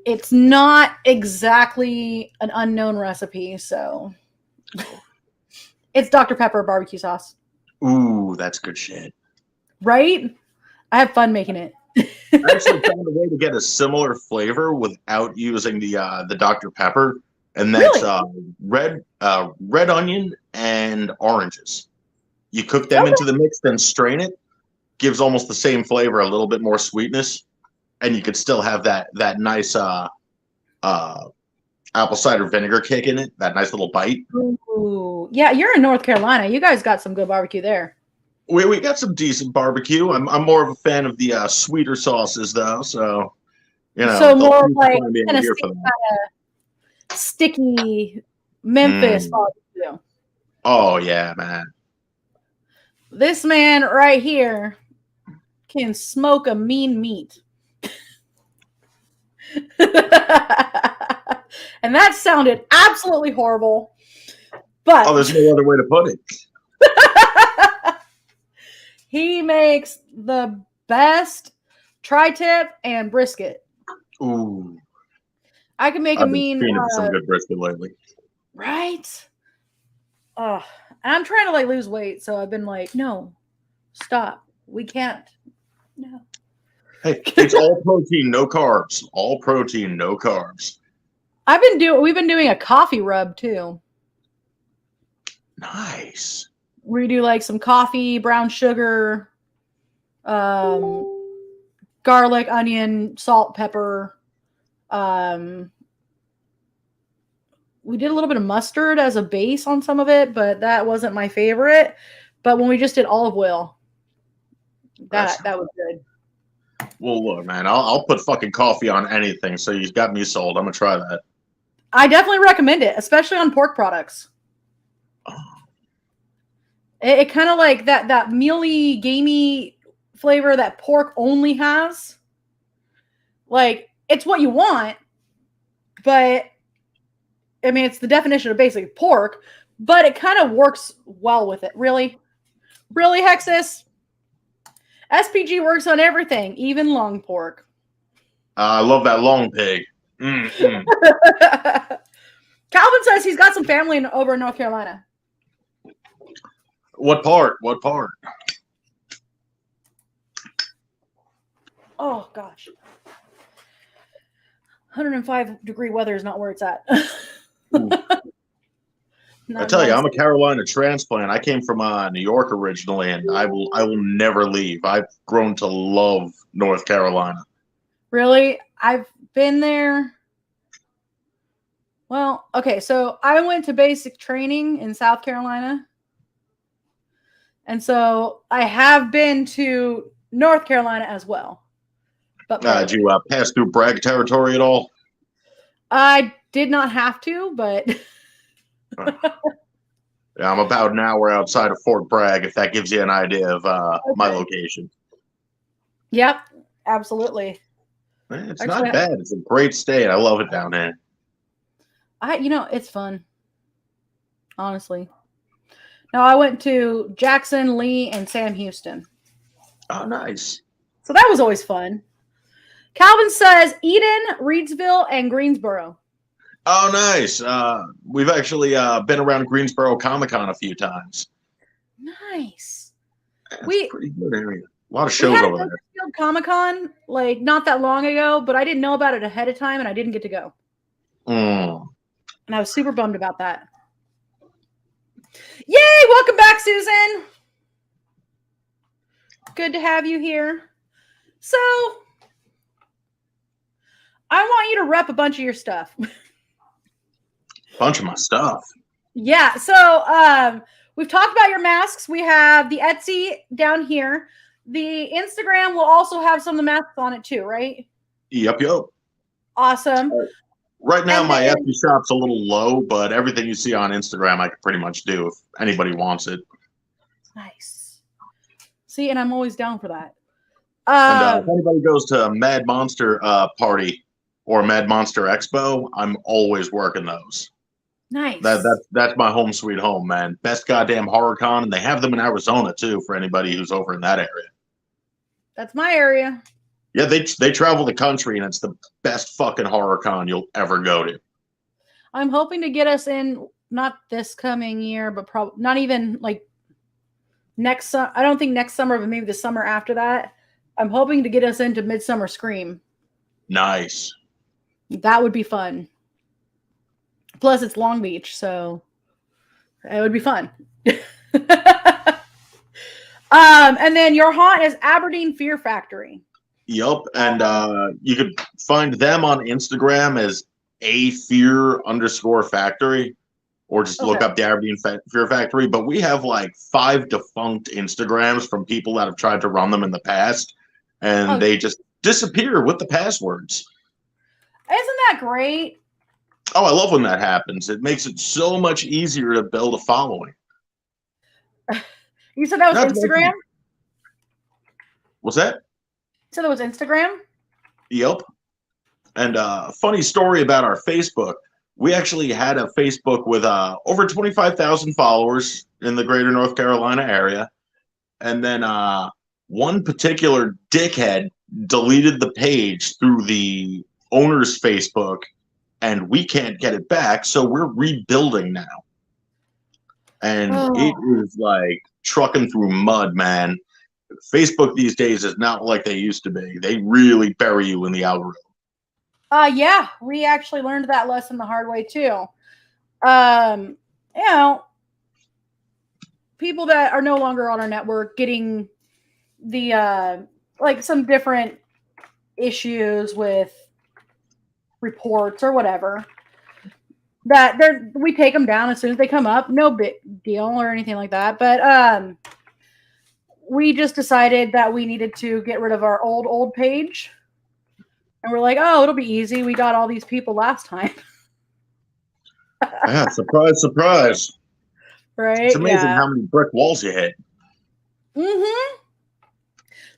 it's not exactly an unknown recipe, so it's Dr. Pepper barbecue sauce. Ooh, that's good shit. Right? I have fun making it. I actually found a way to get a similar flavor without using the Dr. Pepper, and that's red onion and oranges. You cook them into the mix, then strain it. Gives almost the same flavor, a little bit more sweetness, and you could still have that nice apple cider vinegar kick in it. That nice little bite. Ooh, yeah, you're in North Carolina. You guys got some good barbecue there. We got some decent barbecue. I'm more of a fan of the sweeter sauces though, so So more like kind of sticky Memphis barbecue. Oh yeah, man. This man right here can smoke a mean meat. And that sounded absolutely horrible. But there's no other way to put it. He makes the best tri-tip and brisket. Ooh. I can make a mean some good brisket lately. Right? I'm trying to like lose weight, so I've been like, no, stop. We can't. No. Hey, it's all protein, no carbs. All protein, no carbs. We've been doing a coffee rub too. Nice. We do like some coffee, brown sugar, garlic, onion, salt, pepper. We did a little bit of mustard as a base on some of it, but that wasn't my favorite. But when we just did olive oil, that was good. Well, look, man, I'll put fucking coffee on anything, so you've got me sold. I'm gonna try that. I definitely recommend it, especially on pork products. Oh. It kind of like that mealy, gamey flavor that pork only has. Like, it's what you want, but I mean, it's the definition of basic pork, but it kind of works well with it. Really? Really, Hexus? SPG works on everything, even long pork. I love that long pig. Mm-hmm. Calvin says he's got some family over in North Carolina. What part? What part? Oh, gosh. 105-degree weather is not where it's at. I tell you, I'm a Carolina transplant. I came from New York originally, and I will never leave. I've grown to love North Carolina. Really? I've been there. Well, okay, so I went to basic training in South Carolina. And so I have been to North Carolina as well. But did you pass through Bragg territory at all? I did not have to, but... Yeah, I'm about an hour outside of Fort Bragg, if that gives you an idea of my location. Yep, absolutely. Man, it's actually not bad. It's a great state. I love it down there. It's fun. Honestly. Now, I went to Jackson, Lee, and Sam Houston. Oh, nice. So that was always fun. Calvin says Eden, Reidsville, and Greensboro. Oh, nice. We've actually been around Greensboro Comic-Con a few times. Nice. That's a pretty good area. A lot of shows over there. Comic-Con, like, not that long ago, but I didn't know about it ahead of time, and I didn't get to go. And I was super bummed about that. Yay! Welcome back, Susan. Good to have you here. So, I want you to rep a bunch of your stuff. Bunch of my stuff. Yeah. So, we've talked about your masks. We have the Etsy down here. The Instagram will also have some of the masks on it too, right? Yep. Awesome. Right now, my Etsy shop's a little low, but everything you see on Instagram, I can pretty much do if anybody wants it. Nice. See, and I'm always down for that. And if anybody goes to Mad Monster Party or Mad Monster Expo, I'm always working those. Nice. That's my home sweet home, man. Best goddamn horror con, and they have them in Arizona too for anybody who's over in that area. That's my area. Yeah, they travel the country, and it's the best fucking horror con you'll ever go to. I'm hoping to get us in, not this coming year, but probably not even like next. I don't think next summer, but maybe the summer after that. I'm hoping to get us into Midsummer Scream. Nice. That would be fun. Plus, it's Long Beach, so it would be fun. And then your haunt is Aberdeen Fear Factory. Yup, and you could find them on Instagram as @fear_factory, or just look up the Aberdeen Fear Factory. But we have like 5 defunct Instagrams from people that have tried to run them in the past, and they just disappear with the passwords. Isn't that great? Oh, I love when that happens. It makes it so much easier to build a following. You said that was Instagram? What's that? You said that was Instagram? Yep. And funny story about our Facebook. We actually had a Facebook with over 25,000 followers in the greater North Carolina area. And then one particular dickhead deleted the page through the owner's Facebook, and we can't get it back, so we're rebuilding now. And it was like trucking through mud, man. Facebook these days is not like they used to be. They really bury you in the algorithm. Yeah, we actually learned that lesson the hard way too. You know, people that are no longer on our network getting the like some different issues with reports or whatever, that we take them down as soon as they come up. No big deal or anything like that. But we just decided that we needed to get rid of our old page. And we're like, oh, it'll be easy. We got all these people last time. Yeah, surprise, surprise. Right? It's amazing how many brick walls you hit. Mm-hmm.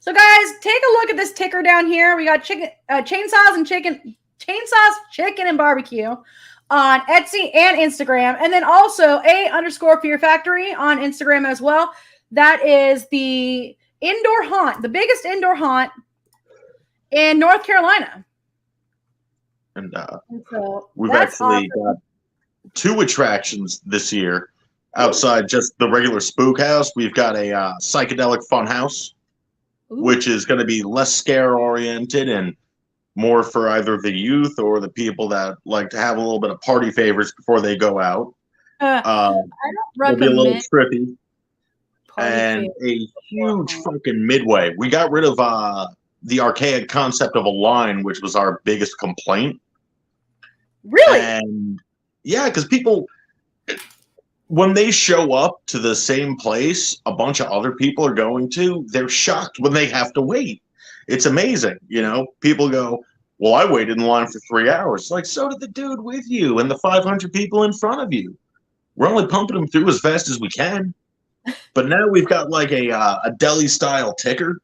So, guys, take a look at this ticker down here. We got chainsaws, chicken, and barbecue on Etsy and Instagram. And then also _Fear Factory on Instagram as well. That is the indoor haunt, the biggest indoor haunt in North Carolina. And so we've actually got 2 attractions this year outside just the regular spook house. We've got a psychedelic fun house, which is going to be less scare oriented and more for either the youth or the people that like to have a little bit of party favors before they go out. I don't recommend. It'll be a little trippy. And a huge fucking midway. We got rid of the archaic concept of a line, which was our biggest complaint. Really? And yeah, because people, when they show up to the same place a bunch of other people are going to, they're shocked when they have to wait. It's amazing. You know, people go, well, I waited in line for 3 hours. Like, so did the dude with you and the 500 people in front of you. We're only pumping them through as fast as we can. But now we've got like a deli style ticker,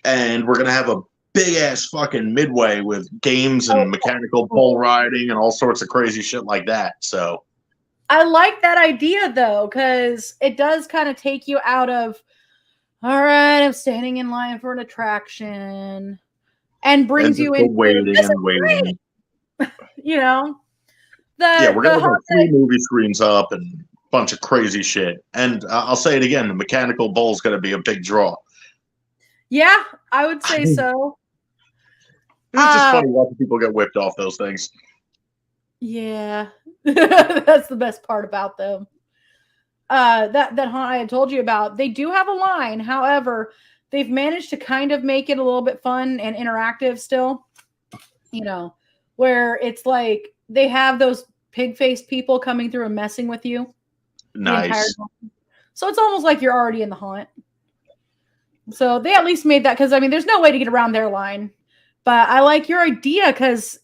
and we're gonna have a big ass fucking midway with games and mechanical bull riding and all sorts of crazy shit like that. So I like that idea though, because it does kind of take you out of, all right, I'm standing in line for an attraction, and brings you into waiting and waiting. You know, we're gonna have 3 movie screens up and bunch of crazy shit. And I'll say it again, the mechanical bull is going to be a big draw. Yeah, I would say so. It's just funny watching people get whipped off those things. Yeah, that's the best part about them. That haunt I had told you about, they do have a line. However, they've managed to kind of make it a little bit fun and interactive still. You know, where it's like they have those pig-faced people coming through and messing with you. Nice. So it's almost like you're already in the haunt. So they at least made that, because I mean, there's no way to get around their line. But I like your idea because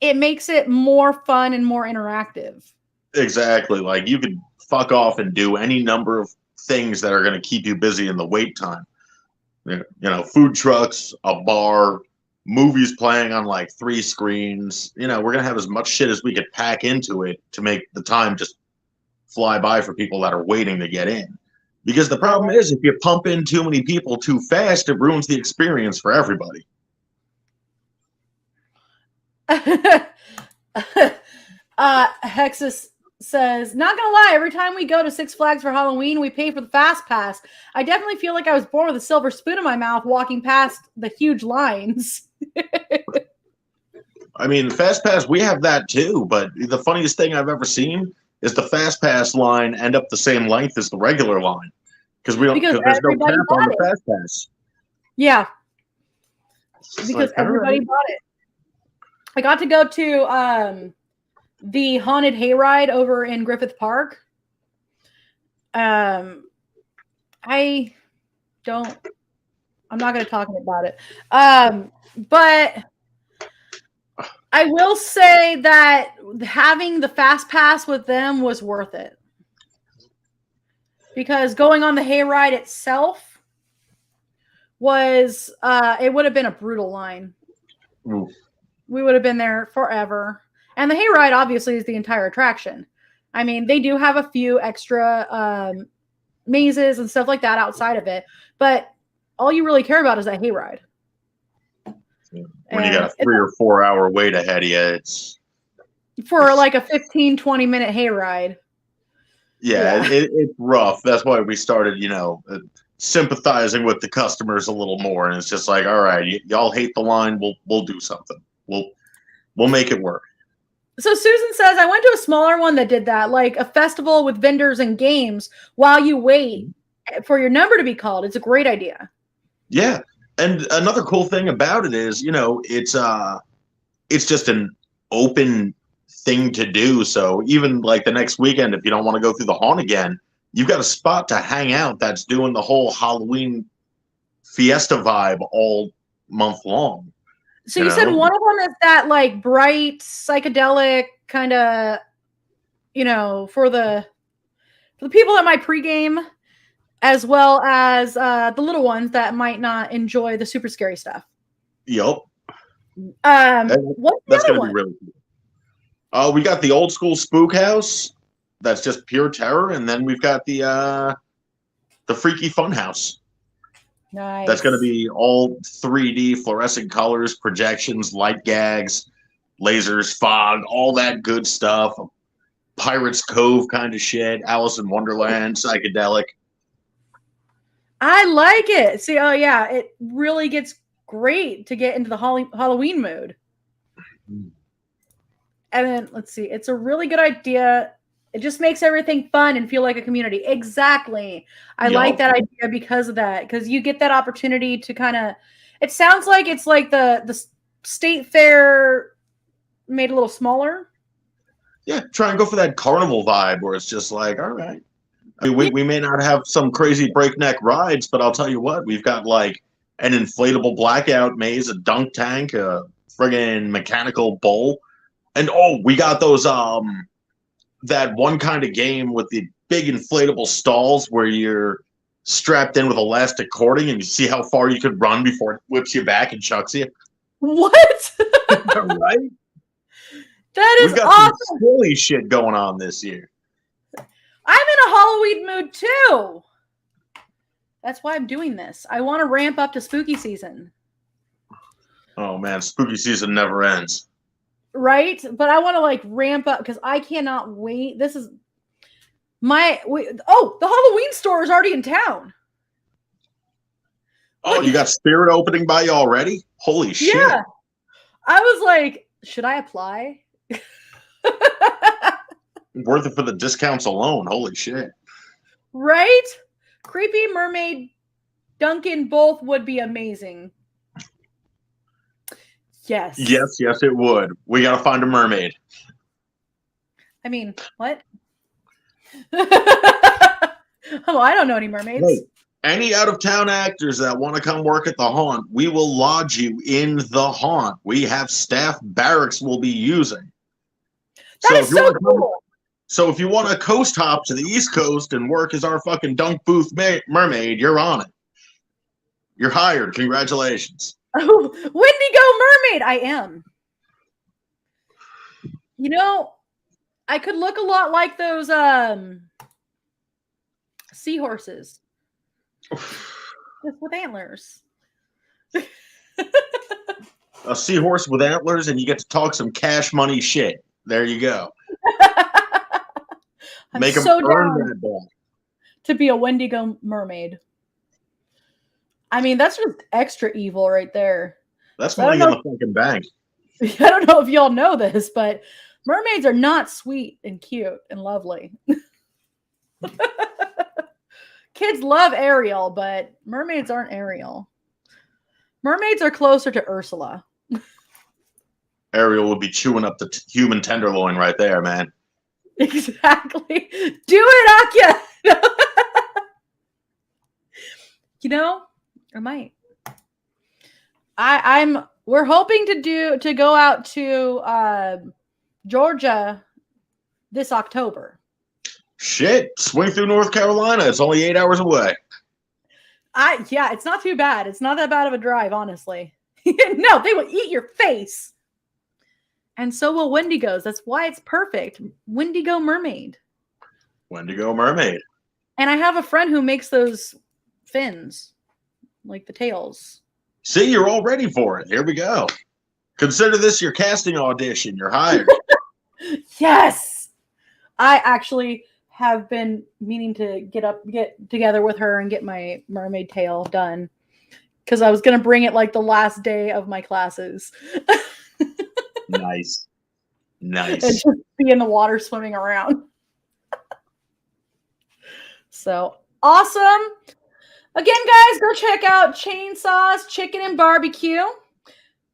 it makes it more fun and more interactive. Exactly. Like you could fuck off and do any number of things that are going to keep you busy in the wait time. You know, food trucks, a bar, movies playing on like 3 screens. You know, we're going to have as much shit as we could pack into it to make the time just fly by for people that are waiting to get in. Because the problem is, if you pump in too many people too fast, it ruins the experience for everybody. Hexus says, not gonna lie, every time we go to Six Flags for Halloween, we pay for the fast pass. I definitely feel like I was born with a silver spoon in my mouth walking past the huge lines. I mean, fast pass, we have that too, but the funniest thing I've ever seen is the fast pass line end up the same length as the regular line because there's no cap on the fast pass. Yeah, because everybody bought it. I got to go to the haunted hayride over in Griffith Park. I'm not going to talk about it. But I will say that having the fast pass with them was worth it. Because going on the hayride itself was, it would have been a brutal line. Ooh. We would have been there forever. And the hayride obviously is the entire attraction. I mean, they do have a few extra mazes and stuff like that outside of it. But all you really care about is that hayride. When you got a 3 or 4 hour wait ahead of you, it's for like a 15-20 minute hayride. Yeah, it's rough. That's why we started, sympathizing with the customers a little more. And it's just like, all right, y'all hate the line. We'll do something. We'll make it work. So Susan says, I went to a smaller one that did that, like a festival with vendors and games while you wait for your number to be called. It's a great idea. Yeah. And another cool thing about it is, it's just an open thing to do. So even like the next weekend, if you don't want to go through the haunt again, you've got a spot to hang out that's doing the whole Halloween fiesta vibe all month long. So you said one of them is that like bright psychedelic kind of, for the people that might pregame, as well as the little ones that might not enjoy the super scary stuff. Yep. What's that's going to be really cool. We got the old school spook house. That's just pure terror, and then we've got the freaky fun house. Nice. That's going to be all 3D fluorescent colors, projections, light gags, lasers, fog, all that good stuff. Pirates Cove kind of shit. Alice in Wonderland, psychedelic. I like it. See, oh yeah, it really gets great to get into the Halloween mood. And then let's see, it's a really good idea. It just makes everything fun and feel like a community. Exactly. I like that idea because of that. Because you get that opportunity to kind of, it sounds like it's like the state fair made a little smaller. Yeah, try and go for that carnival vibe where it's just like, all right. I mean, we may not have some crazy breakneck rides, but I'll tell you what, we've got like an inflatable blackout maze, a dunk tank, a friggin' mechanical bowl. And we got those that one kind of game with the big inflatable stalls where you're strapped in with elastic cording and you see how far you could run before it whips you back and chucks you. What? Right? That is We've got awesome. some silly shit going on this year. I'm in a Halloween mood too. That's why I'm doing this. I want to ramp up to spooky season. Oh man, spooky season never ends. Right? But I want to like ramp up because I cannot wait. This is the Halloween store is already in town. Oh, you got Spirit opening by you already? Holy shit. Yeah. I was like, should I apply? Worth it for the discounts alone. Holy shit. Right? Creepy Mermaid Duncan both would be amazing. Yes. Yes, it would. We got to find a mermaid. I mean, what? I don't know any mermaids. Hey, any out-of-town actors that want to come work at the haunt, we will lodge you in the haunt. We have staff barracks we'll be using. That is so cool. So if you want to coast hop to the East Coast and work as our fucking dunk booth mermaid, you're on it. You're hired. Congratulations. Oh, Wendigo mermaid. I am. I could look a lot like those seahorses. Just with antlers. A seahorse with antlers, and you get to talk some cash money shit. There you go. Make them earn that ball. To be a Wendigo mermaid. I mean, that's just extra evil right there. That's money in the fucking bank. I don't know if y'all know this, but mermaids are not sweet and cute and lovely. Kids love Ariel, but mermaids aren't Ariel. Mermaids are closer to Ursula. Ariel would be chewing up the human tenderloin right there, man. Exactly. Do it, Akka! I might. We're hoping to go out to Georgia this October. Shit, swing through North Carolina. It's only 8 hours away. It's not too bad. It's not that bad of a drive, honestly. No, they will eat your face. And so will Wendigos. That's why it's perfect. Wendigo mermaid. Wendigo mermaid. And I have a friend who makes those fins, like the tails. See, you're all ready for it. Here we go. Consider this your casting audition. You're hired. Yes. I actually have been meaning to get together with her and get my mermaid tail done. Because I was going to bring it like the last day of my classes. Nice. And just be in the water swimming around. So awesome. Again, guys, go check out Chainsaws Chicken and Barbecue.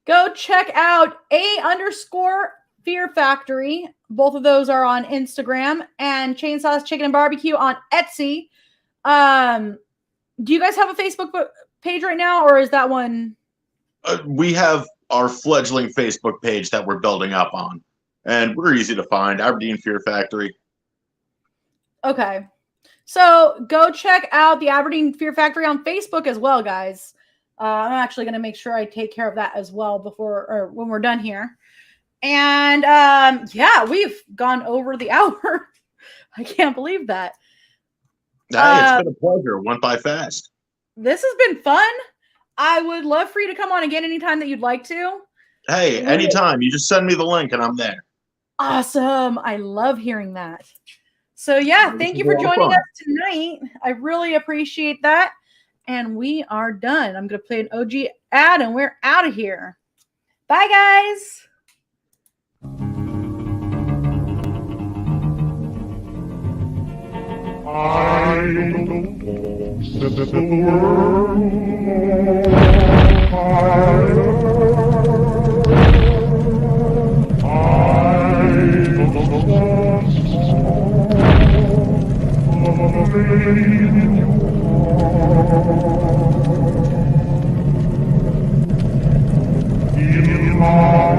Go check out _Fear Factory. Both of those are on Instagram, and Chainsaws Chicken and Barbecue on Etsy. Do you guys have a Facebook page right now, or is that one? We have our fledgling Facebook page that we're building up on, and we're easy to find. Aberdeen Fear Factory. Okay. So go check out the Aberdeen Fear Factory on Facebook as well, guys. I'm actually going to make sure I take care of that as well when we're done here. And yeah, we've gone over the hour. I can't believe that. Hey, it's been a pleasure. Went by fast. This has been fun. I would love for you to come on again anytime that you'd like to. Hey, anytime. You just send me the link and I'm there. Awesome. I love hearing that. So yeah, thank you for joining us tonight. I really appreciate that. And we are done. I'm going to play an OG ad and we're out of here. Bye, guys. I don't know, set the world I